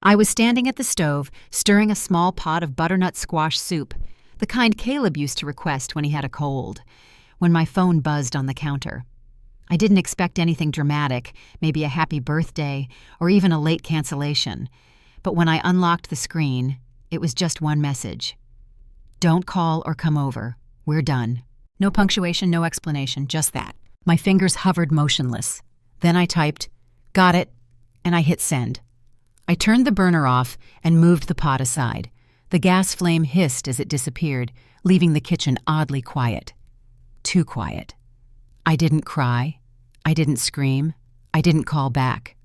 I was standing at the stove, stirring a small pot of butternut squash soup, the kind Caleb used to request when he had a cold, when my phone buzzed on the counter. I didn't expect anything dramatic, maybe a happy birthday, or even a late cancellation. But when I unlocked the screen, it was just one message. Don't call or come over. We're done. No punctuation, no explanation, just that. My fingers hovered motionless. Then I typed, "Got it," and I hit send. I turned the burner off and moved the pot aside. The gas flame hissed as it disappeared, leaving the kitchen oddly quiet. Too quiet. I didn't cry. I didn't scream. I didn't call back.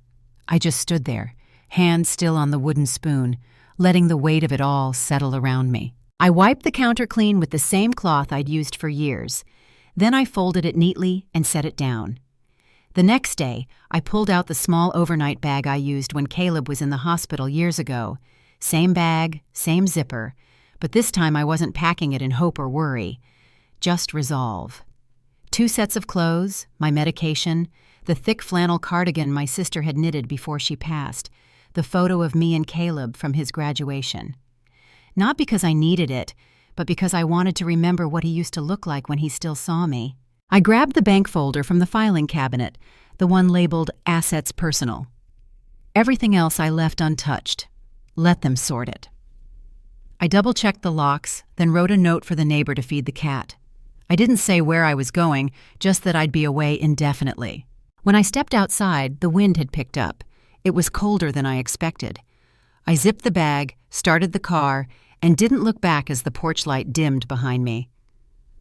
I just stood there, hand still on the wooden spoon, letting the weight of it all settle around me. I wiped the counter clean with the same cloth I'd used for years. Then I folded it neatly and set it down. The next day, I pulled out the small overnight bag I used when Caleb was in the hospital years ago. Same bag, same zipper, but this time I wasn't packing it in hope or worry. Just resolve. 2 sets of clothes, my medication, the thick flannel cardigan my sister had knitted before she passed, the photo of me and Caleb from his graduation. Not because I needed it, but because I wanted to remember what he used to look like when he still saw me. I grabbed the bank folder from the filing cabinet, the one labeled Assets Personal. Everything else I left untouched. Let them sort it. I double-checked the locks, then wrote a note for the neighbor to feed the cat. I didn't say where I was going, just that I'd be away indefinitely. When I stepped outside, the wind had picked up. It was colder than I expected. I zipped the bag, started the car, and didn't look back as the porch light dimmed behind me.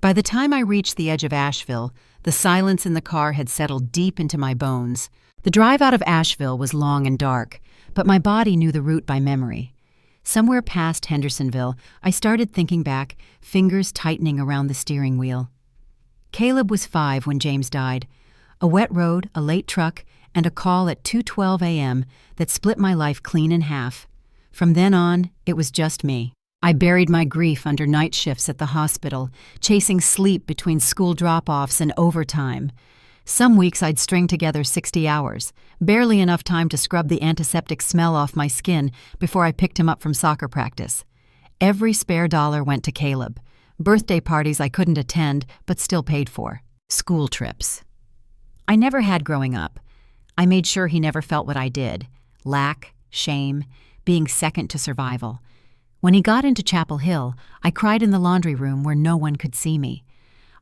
By the time I reached the edge of Asheville, the silence in the car had settled deep into my bones. The drive out of Asheville was long and dark, but my body knew the route by memory. Somewhere past Hendersonville, I started thinking back, fingers tightening around the steering wheel. Caleb was 5 when James died. A wet road, a late truck, and a call at 2:12 a.m. that split my life clean in half. From then on, it was just me. I buried my grief under night shifts at the hospital, chasing sleep between school drop-offs and overtime. Some weeks I'd string together 60 hours, barely enough time to scrub the antiseptic smell off my skin before I picked him up from soccer practice. Every spare dollar went to Caleb. Birthday parties I couldn't attend, but still paid for. School trips. I never had growing up. I made sure he never felt what I did. Lack, shame, being second to survival. When he got into Chapel Hill, I cried in the laundry room where no one could see me.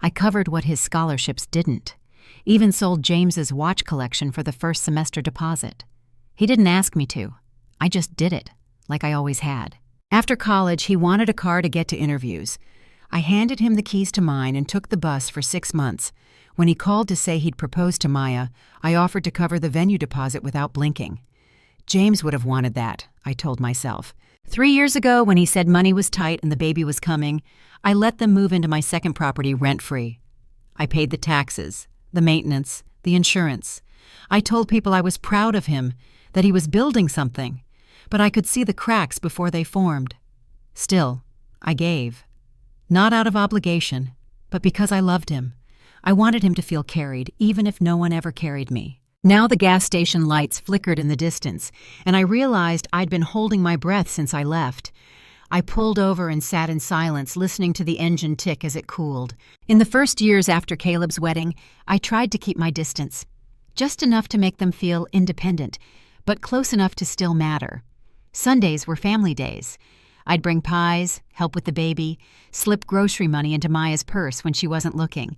I covered what his scholarships didn't. Even sold James's watch collection for the first semester deposit. He didn't ask me to. I just did it, like I always had. After college, he wanted a car to get to interviews. I handed him the keys to mine and took the bus for 6 months. When he called to say he'd proposed to Maya, I offered to cover the venue deposit without blinking. James would have wanted that, I told myself. 3 years ago, when he said money was tight and the baby was coming, I let them move into my second property rent-free. I paid the taxes, the maintenance, the insurance. I told people I was proud of him, that he was building something, but I could see the cracks before they formed. Still, I gave. Not out of obligation, but because I loved him. I wanted him to feel carried, even if no one ever carried me. Now the gas station lights flickered in the distance, and I realized I'd been holding my breath since I left. I pulled over and sat in silence, listening to the engine tick as it cooled. In the first years after Caleb's wedding, I tried to keep my distance. Just enough to make them feel independent, but close enough to still matter. Sundays were family days. I'd bring pies, help with the baby, slip grocery money into Maya's purse when she wasn't looking.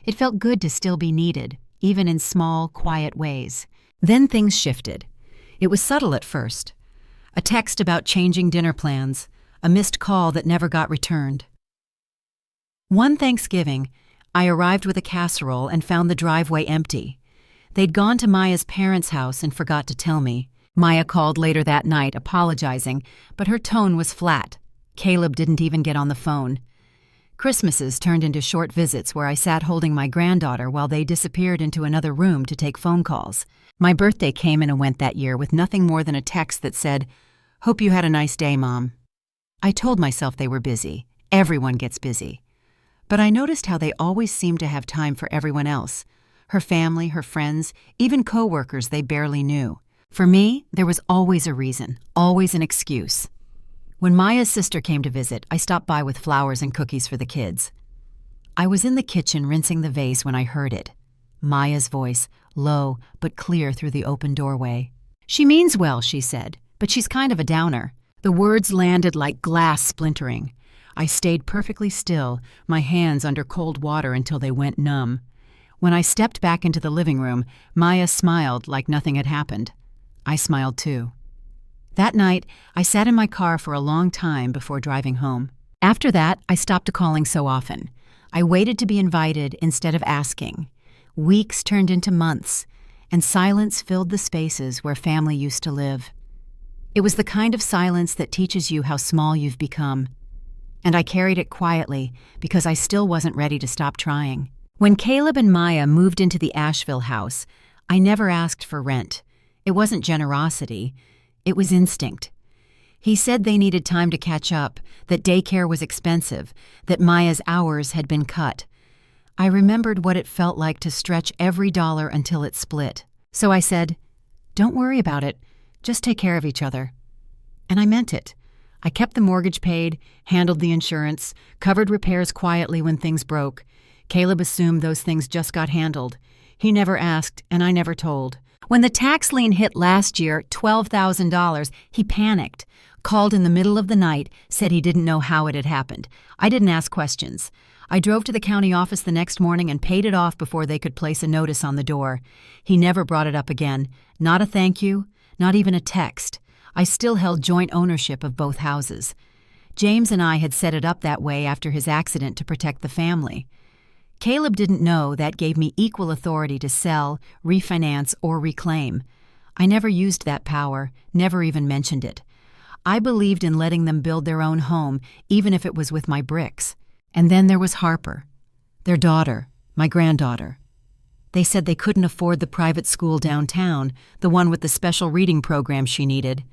It felt good to still be needed, even in small, quiet ways. Then things shifted. It was subtle at first. A text about changing dinner plans, a missed call that never got returned. One Thanksgiving, I arrived with a casserole and found the driveway empty. They'd gone to Maya's parents' house and forgot to tell me. Maya called later that night, apologizing, but her tone was flat. Caleb didn't even get on the phone. Christmases turned into short visits where I sat holding my granddaughter while they disappeared into another room to take phone calls. My birthday came and went that year with nothing more than a text that said, "Hope you had a nice day, Mom." I told myself they were busy. Everyone gets busy. But I noticed how they always seemed to have time for everyone else. Her family, her friends, even co-workers they barely knew. For me, there was always a reason, always an excuse. When Maya's sister came to visit, I stopped by with flowers and cookies for the kids. I was in the kitchen rinsing the vase when I heard it. Maya's voice, low but clear through the open doorway. "She means well," she said, "but she's kind of a downer." The words landed like glass splintering. I stayed perfectly still, my hands under cold water until they went numb. When I stepped back into the living room, Maya smiled like nothing had happened. I smiled too. That night, I sat in my car for a long time before driving home. After that, I stopped calling so often. I waited to be invited instead of asking. Weeks turned into months, and silence filled the spaces where family used to live. It was the kind of silence that teaches you how small you've become. And I carried it quietly because I still wasn't ready to stop trying. When Caleb and Maya moved into the Asheville house, I never asked for rent. It wasn't generosity, it was instinct. He said they needed time to catch up, that daycare was expensive, that Maya's hours had been cut. I remembered what it felt like to stretch every dollar until it split. So I said, "Don't worry about it, just take care of each other." And I meant it. I kept the mortgage paid, handled the insurance, covered repairs quietly when things broke. Caleb assumed those things just got handled. He never asked, and I never told. When the tax lien hit last year, $12,000, he panicked, called in the middle of the night, said he didn't know how it had happened. I didn't ask questions. I drove to the county office the next morning and paid it off before they could place a notice on the door. He never brought it up again. Not a thank you, not even a text. I still held joint ownership of both houses. James and I had set it up that way after his accident to protect the family. Caleb didn't know that gave me equal authority to sell, refinance, or reclaim. I never used that power, never even mentioned it. I believed in letting them build their own home, even if it was with my bricks. And then there was Harper, their daughter, my granddaughter. They said they couldn't afford the private school downtown, the one with the special reading program she needed.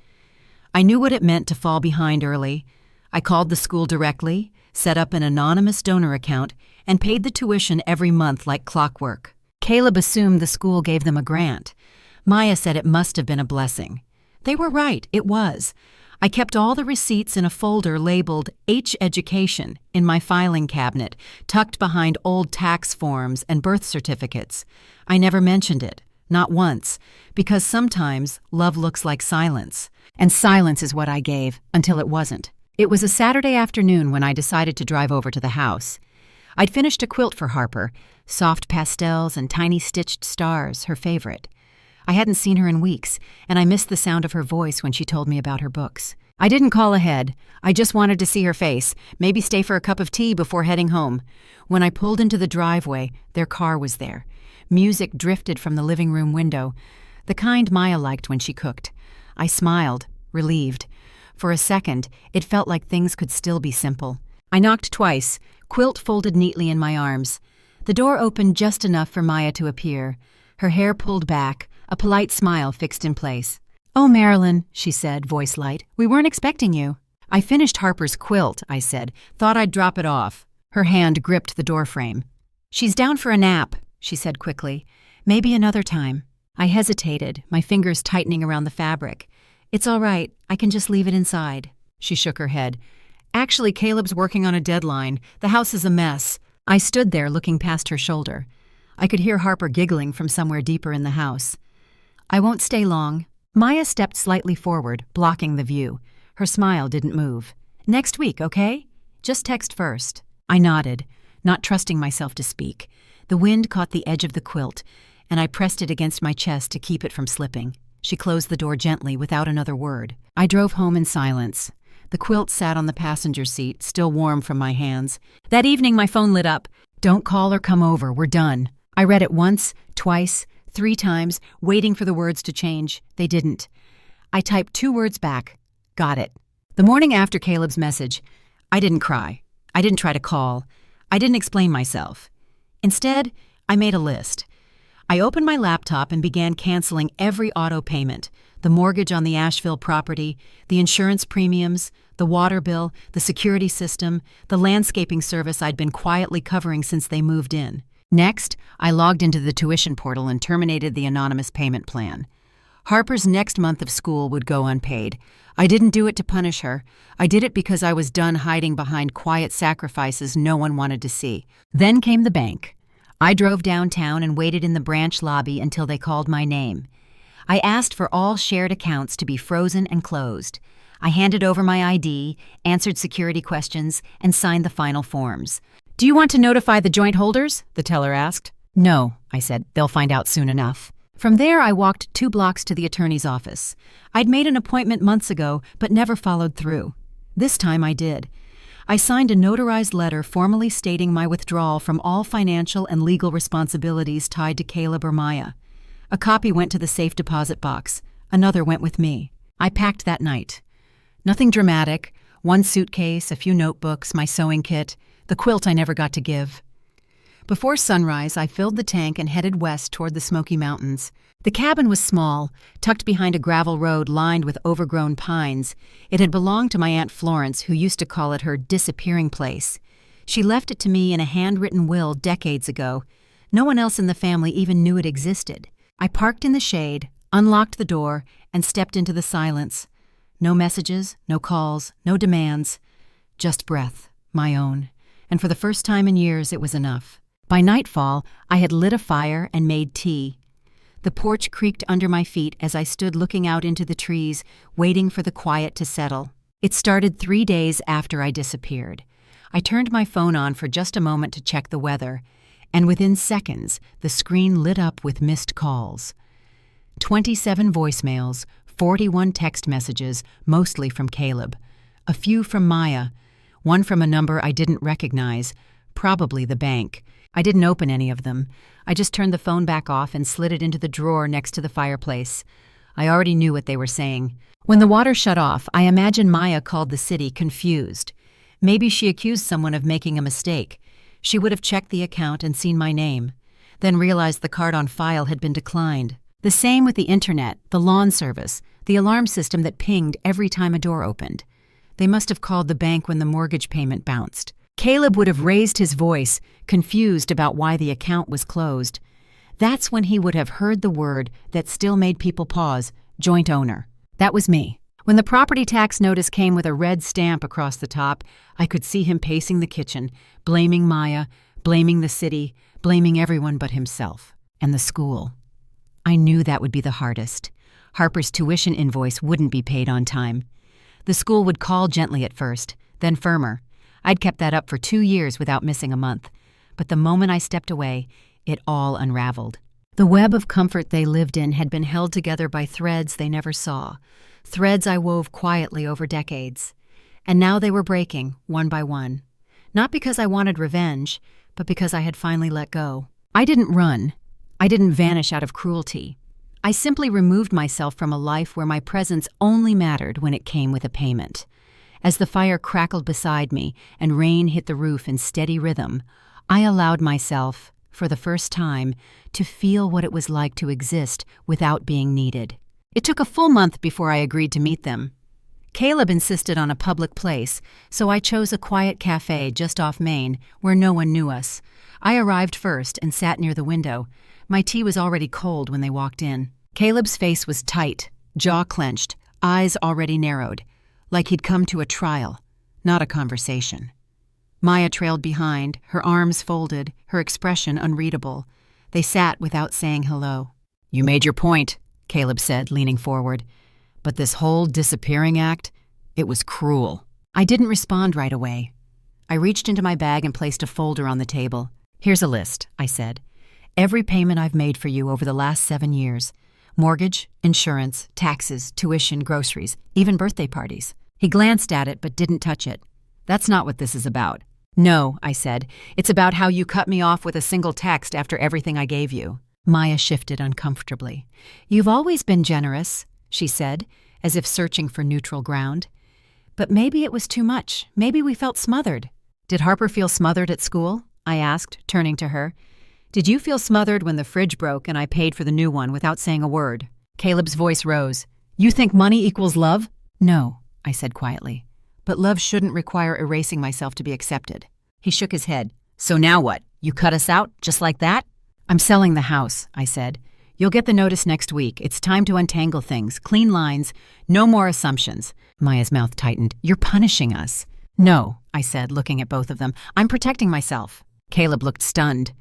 I knew what it meant to fall behind early. I called the school directly, set up an anonymous donor account, and paid the tuition every month like clockwork. Caleb assumed the school gave them a grant. Maya said it must have been a blessing. They were right, it was. I kept all the receipts in a folder labeled H Education in my filing cabinet, tucked behind old tax forms and birth certificates. I never mentioned it, not once, because sometimes love looks like silence. And silence is what I gave, until it wasn't. It was a Saturday afternoon when I decided to drive over to the house. I'd finished a quilt for Harper, soft pastels and tiny stitched stars, her favorite. I hadn't seen her in weeks, and I missed the sound of her voice when she told me about her books. I didn't call ahead. I just wanted to see her face, maybe stay for a cup of tea before heading home. When I pulled into the driveway, their car was there. Music drifted from the living room window, the kind Maya liked when she cooked. I smiled, relieved. For a second, it felt like things could still be simple. I knocked twice, quilt folded neatly in my arms. The door opened just enough for Maya to appear, her hair pulled back, a polite smile fixed in place. "Oh, Marilyn," she said, voice light, "we weren't expecting you." "I finished Harper's quilt," I said. "Thought I'd drop it off." Her hand gripped the doorframe. "She's down for a nap," she said quickly. "Maybe another time." I hesitated, my fingers tightening around the fabric. "It's all right. I can just leave it inside." She shook her head. "Actually, Caleb's working on a deadline. The house is a mess." I stood there looking past her shoulder. I could hear Harper giggling from somewhere deeper in the house. "I won't stay long." Maya stepped slightly forward, blocking the view. Her smile didn't move. "Next week, okay? Just text first." I nodded, not trusting myself to speak. The wind caught the edge of the quilt, and I pressed it against my chest to keep it from slipping. She closed the door gently without another word. I drove home in silence. The quilt sat on the passenger seat, still warm from my hands. That evening my phone lit up. "Don't call or come over, we're done." I read it once, twice, 3 times, waiting for the words to change. They didn't. I typed 2 words back. Got it. The morning after Caleb's message, I didn't cry. I didn't try to call. I didn't explain myself. Instead, I made a list. I opened my laptop and began canceling every auto payment, the mortgage on the Asheville property, the insurance premiums, the water bill, the security system, the landscaping service I'd been quietly covering since they moved in. Next, I logged into the tuition portal and terminated the anonymous payment plan. Harper's next month of school would go unpaid. I didn't do it to punish her. I did it because I was done hiding behind quiet sacrifices no one wanted to see. Then came the bank. I drove downtown and waited in the branch lobby until they called my name. I asked for all shared accounts to be frozen and closed. I handed over my ID, answered security questions, and signed the final forms. "Do you want to notify the joint holders?" the teller asked. "No," I said. "They'll find out soon enough." From there, I walked 2 blocks to the attorney's office. I'd made an appointment months ago, but never followed through. This time I did. I signed a notarized letter formally stating my withdrawal from all financial and legal responsibilities tied to Caleb or Maya. A copy went to the safe deposit box. Another went with me. I packed that night. Nothing dramatic. 1 suitcase, a few notebooks, my sewing kit, the quilt I never got to give. Before sunrise, I filled the tank and headed west toward the Smoky Mountains. The cabin was small, tucked behind a gravel road lined with overgrown pines. It had belonged to my Aunt Florence, who used to call it her disappearing place. She left it to me in a handwritten will decades ago. No one else in the family even knew it existed. I parked in the shade, unlocked the door, and stepped into the silence. No messages, no calls, no demands. Just breath, my own. And for the first time in years, it was enough. By nightfall, I had lit a fire and made tea. The porch creaked under my feet as I stood looking out into the trees, waiting for the quiet to settle. It started 3 days after I disappeared. I turned my phone on for just a moment to check the weather, and within seconds, the screen lit up with missed calls. 27 voicemails, 41 text messages, mostly from Caleb. A few from Maya, one from a number I didn't recognize, probably the bank. I didn't open any of them. I just turned the phone back off and slid it into the drawer next to the fireplace. I already knew what they were saying. When the water shut off, I imagine Maya called the city confused. Maybe she accused someone of making a mistake. She would have checked the account and seen my name, then realized the card on file had been declined. The same with the internet, the lawn service, the alarm system that pinged every time a door opened. They must have called the bank when the mortgage payment bounced. Caleb would have raised his voice, confused about why the account was closed. That's when he would have heard the word that still made people pause, joint owner. That was me. When the property tax notice came with a red stamp across the top, I could see him pacing the kitchen, blaming Maya, blaming the city, blaming everyone but himself. And the school. I knew that would be the hardest. Harper's tuition invoice wouldn't be paid on time. The school would call gently at first, then firmer. I'd kept that up for 2 years without missing a month. But the moment I stepped away, it all unraveled. The web of comfort they lived in had been held together by threads they never saw, threads I wove quietly over decades. And now they were breaking, one by one. Not because I wanted revenge, but because I had finally let go. I didn't run. I didn't vanish out of cruelty. I simply removed myself from a life where my presence only mattered when it came with a payment. As the fire crackled beside me and rain hit the roof in steady rhythm, I allowed myself, for the first time, to feel what it was like to exist without being needed. It took a full month before I agreed to meet them. Caleb insisted on a public place, so I chose a quiet cafe just off Main where no one knew us. I arrived first and sat near the window. My tea was already cold when they walked in. Caleb's face was tight, jaw clenched, eyes already narrowed, like he'd come to a trial, not a conversation. Maya trailed behind, her arms folded, her expression unreadable. They sat without saying hello. "You made your point," Caleb said, leaning forward. "But this whole disappearing act, it was cruel." I didn't respond right away. I reached into my bag and placed a folder on the table. "Here's a list," I said. "Every payment I've made for you over the last 7 years. Mortgage, insurance, taxes, tuition, groceries, even birthday parties." He glanced at it but didn't touch it. "That's not what this is about." "No," I said. "It's about how you cut me off with a single text after everything I gave you." Maya shifted uncomfortably. "You've always been generous," she said, as if searching for neutral ground. "But maybe it was too much. Maybe we felt smothered." "Did Harper feel smothered at school?" I asked, turning to her. "Did you feel smothered when the fridge broke and I paid for the new one without saying a word?" Caleb's voice rose. "You think money equals love?" "No," I said quietly. "But love shouldn't require erasing myself to be accepted." He shook his head. "So now what? You cut us out, just like that?" "I'm selling the house," I said. You'll get the notice next week. It's time to untangle things. Clean lines. No more assumptions. Maya's mouth tightened. You're punishing us. No, I said, looking at both of them. I'm protecting myself. Caleb looked stunned.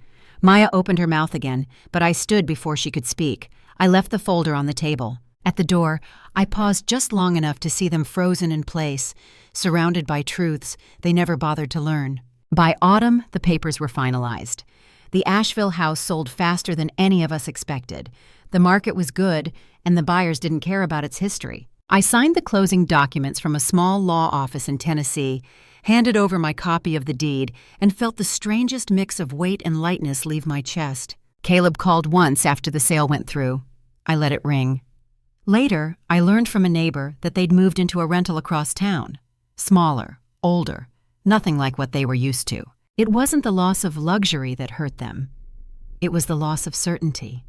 Maya opened her mouth again, but I stood before she could speak. I left the folder on the table. At the door, I paused just long enough to see them frozen in place, surrounded by truths they never bothered to learn. By autumn, the papers were finalized. The Asheville house sold faster than any of us expected. The market was good, and the buyers didn't care about its history. I signed the closing documents from a small law office in Tennessee, handed over my copy of the deed, and felt the strangest mix of weight and lightness leave my chest. Caleb called once after the sale went through. I let it ring. Later, I learned from a neighbor that they'd moved into a rental across town. Smaller, older, nothing like what they were used to. It wasn't the loss of luxury that hurt them. It was the loss of certainty.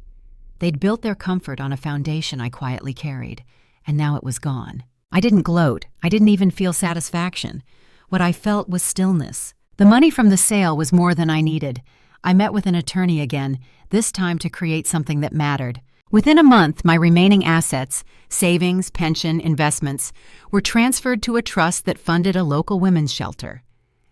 They'd built their comfort on a foundation I quietly carried, and now it was gone. I didn't gloat. I didn't even feel satisfaction. What I felt was stillness. The money from the sale was more than I needed. I met with an attorney again, this time to create something that mattered. Within a month, my remaining assets, savings, pension, investments, were transferred to a trust that funded a local women's shelter.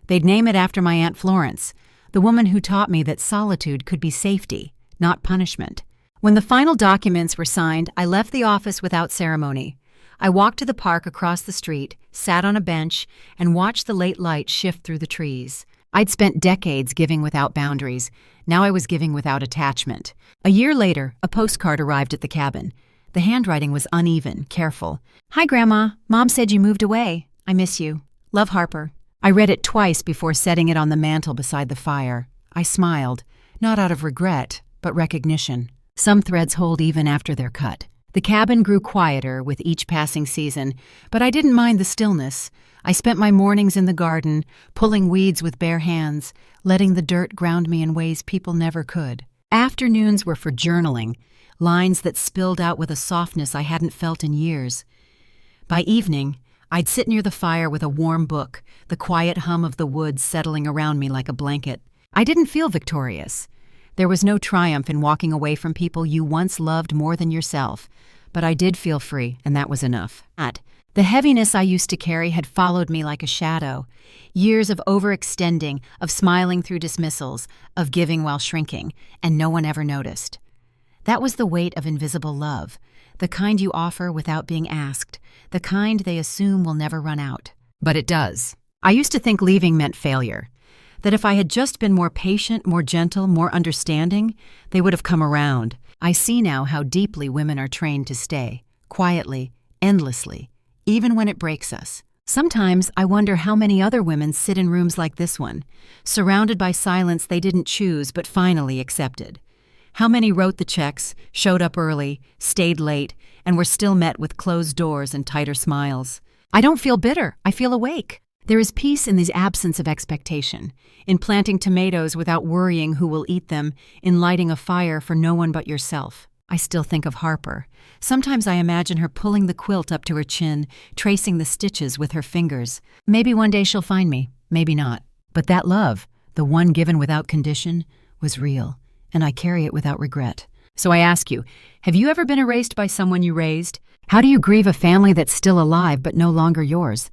They'd name it after my Aunt Florence, the woman who taught me that solitude could be safety, not punishment. When the final documents were signed, I left the office without ceremony. I walked to the park across the street, sat on a bench, and watched the late light shift through the trees. I'd spent decades giving without boundaries. Now I was giving without attachment. A year later, a postcard arrived at the cabin. The handwriting was uneven, careful. Hi, Grandma. Mom said you moved away. I miss you. Love, Harper. I read it twice before setting it on the mantel beside the fire. I smiled, not out of regret, but recognition. Some threads hold even after they're cut. The cabin grew quieter with each passing season, but I didn't mind the stillness. I spent my mornings in the garden, pulling weeds with bare hands, letting the dirt ground me in ways people never could. Afternoons were for journaling, lines that spilled out with a softness I hadn't felt in years. By evening, I'd sit near the fire with a warm book, the quiet hum of the woods settling around me like a blanket. I didn't feel victorious. There was no triumph in walking away from people you once loved more than yourself, but I did feel free, and that was enough. The heaviness I used to carry had followed me like a shadow. Years of overextending, of smiling through dismissals, of giving while shrinking, and no one ever noticed. That was the weight of invisible love, the kind you offer without being asked, the kind they assume will never run out. But it does. I used to think leaving meant failure. That if I had just been more patient, more gentle, more understanding, they would have come around. I see now how deeply women are trained to stay, quietly, endlessly, even when it breaks us. Sometimes I wonder how many other women sit in rooms like this one, surrounded by silence they didn't choose but finally accepted. How many wrote the checks, showed up early, stayed late, and were still met with closed doors and tighter smiles. I don't feel bitter. I feel awake. There is peace in this absence of expectation, in planting tomatoes without worrying who will eat them, in lighting a fire for no one but yourself. I still think of Harper. Sometimes I imagine her pulling the quilt up to her chin, tracing the stitches with her fingers. Maybe one day she'll find me, maybe not. But that love, the one given without condition, was real, and I carry it without regret. So I ask you, have you ever been erased by someone you raised? How do you grieve a family that's still alive but no longer yours?